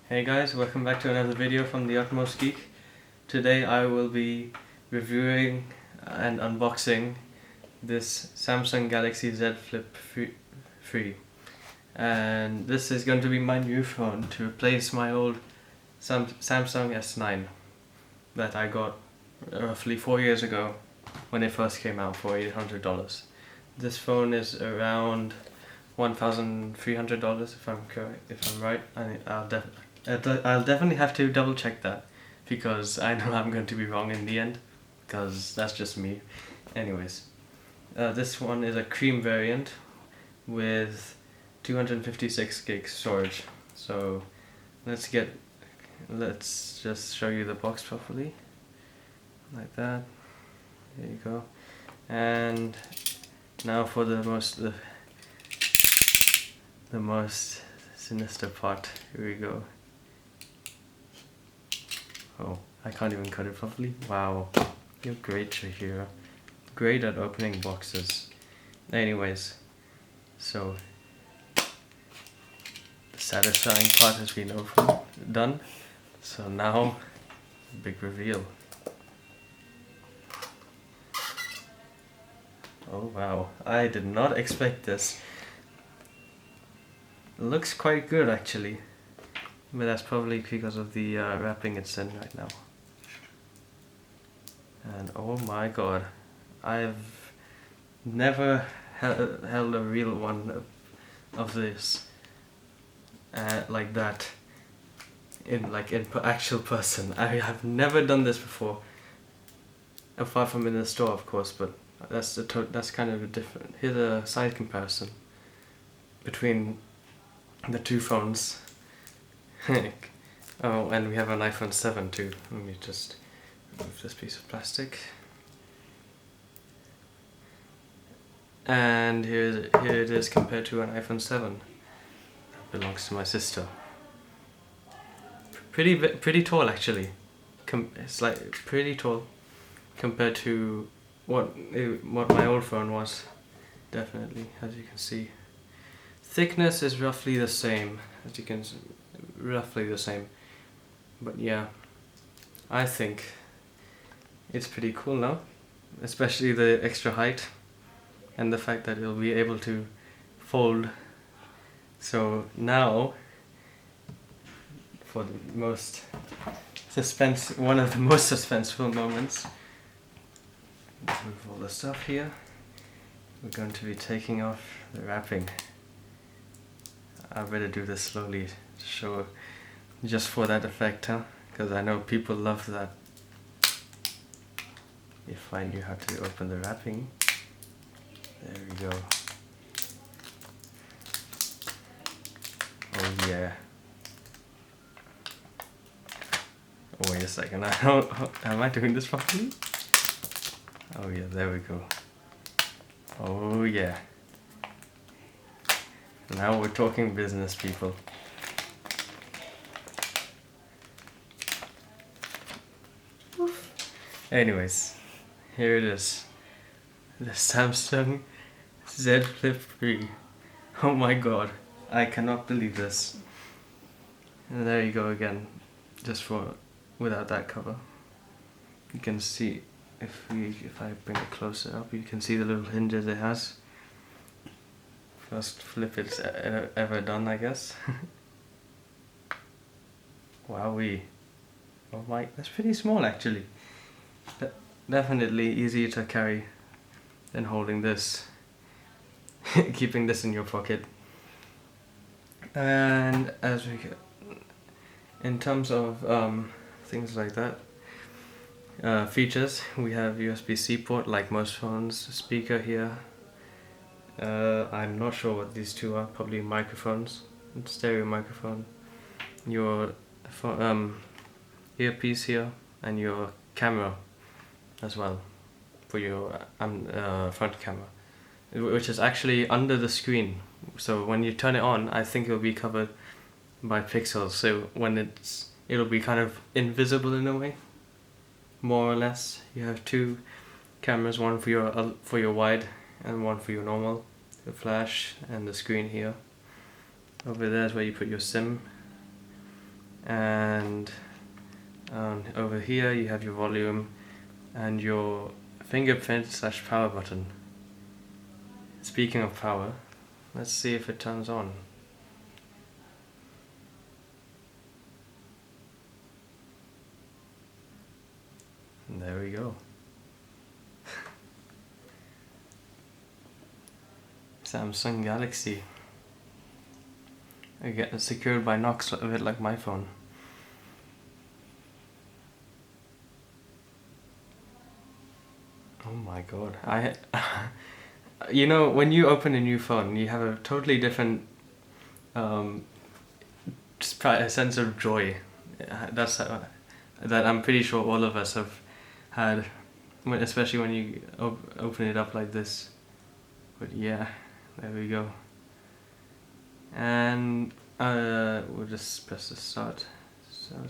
Hey guys, welcome back to another video from the Utmost Geek. Today I will be reviewing and unboxing this Samsung Galaxy Z Flip 3. And this is going to be my new phone to replace my old Samsung S9 that I got roughly 4 years ago when it first came out for $800. This phone is around $1,300 if I'm correct, if I'm right. I'll definitely have to double check that because I know I'm going to be wrong in the end, because that's just me. Anyways, this one is a cream variant with 256 gigs storage. So let's just show you the box properly, like that. There you go. And now for the most sinister part. Here we go. Oh, I can't even cut it properly. Wow, you're great, Shahira. Great at opening boxes. Anyways, so the satisfying part has been done. So now, big reveal. Oh wow, I did not expect this. It looks quite good actually. But that's probably because of the wrapping it's in right now. And oh my god, I've never held a real one of this like that in actual person. I have never done this before, apart from in the store of course, but that's kind of a different. Here's a side comparison between the two phones. Oh, and we have an iPhone 7 too. Let me just remove this piece of plastic. And here it is compared to an iPhone 7. That belongs to my sister. Pretty tall actually. It's like pretty tall compared to what my old phone was. Definitely, as you can see. Thickness is roughly the same, as you can see. Roughly the same, but yeah, I think it's pretty cool now, especially the extra height and the fact that it'll be able to fold. So now for the most one of the most suspenseful moments. Move all the stuff here. We're going to be taking off the wrapping. I better do this slowly to show, just for that effect, huh? Because I know people love that. If I knew how to open the wrapping. There we go. Oh yeah. Oh, wait a second, am I doing this properly? Oh yeah, there we go. Oh yeah. Now we're talking business, people. Anyways, here it is. The Samsung Z Flip 3. Oh my god, I cannot believe this. And there you go again, without that cover. You can see, if I bring it closer up, you can see the little hinges it has. First flip it's ever done, I guess. Wowee. Oh my, that's pretty small actually. Definitely easier to carry than holding this. Keeping this in your pocket. And as we get, in terms of things like that, features, we have USB-C port like most phones, speaker here. I'm not sure what these two are, probably microphones, stereo microphone, your earpiece here, and your camera as well, for your front camera, which is actually under the screen, so when you turn it on, I think it'll be covered by pixels, so when it'll be kind of invisible in a way, more or less. You have two cameras, one for your wide and one for your normal, the flash and the screen here. Over there is where you put your SIM, and over here you have your volume and your fingerprint/power button. Speaking of power, let's see if it turns on. And there we go. Samsung Galaxy. Again, secured by Knox, a bit like my phone. Oh my god. You know, when you open a new phone, you have a totally different sense of joy. That's that I'm pretty sure all of us have had, especially when you open it up like this. But yeah, there we go. And we'll just press the start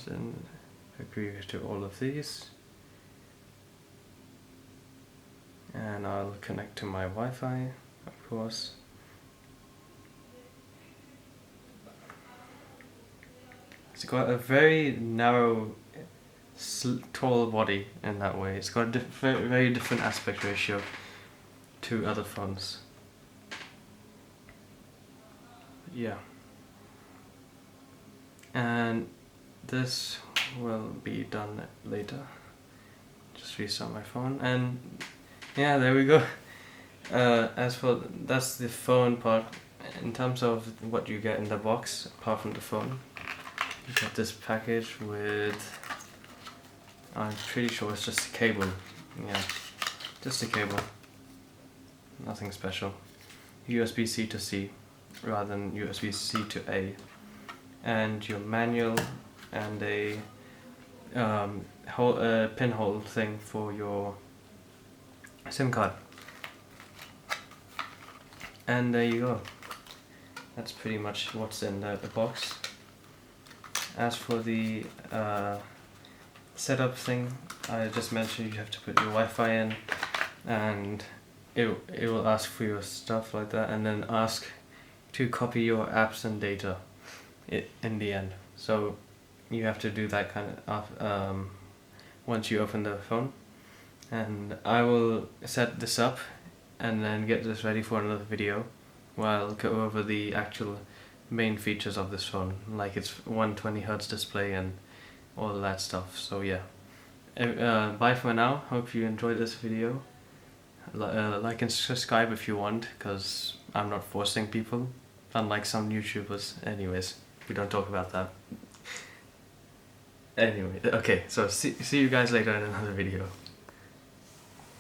and agree to all of these. And I'll connect to my Wi-Fi, of course. It's got a very narrow, tall body in that way. It's got a very different aspect ratio to other phones. Yeah. And this will be done later. Just restart my phone, and yeah, there we go. That's the phone part. In terms of what you get in the box, apart from the phone, you get this package with, I'm pretty sure it's just a cable. Yeah, just a cable. Nothing special. USB-C to C rather than USB-C to A. And your manual and a pinhole thing for your SIM card. And there you go. That's pretty much what's in the box. As for the setup thing, I just mentioned you have to put your Wi-Fi in, and it will ask for your stuff like that, and then ask to copy your apps and data in the end. So you have to do that kind of once you open the phone. And I will set this up and then get this ready for another video where I'll go over the actual main features of this phone, like its 120Hz display and all that stuff. So yeah, bye for now. Hope you enjoyed this video. Like and subscribe if you want, because I'm not forcing people, unlike some YouTubers. Anyways, we don't talk about that. Anyway, okay, so see you guys later in another video.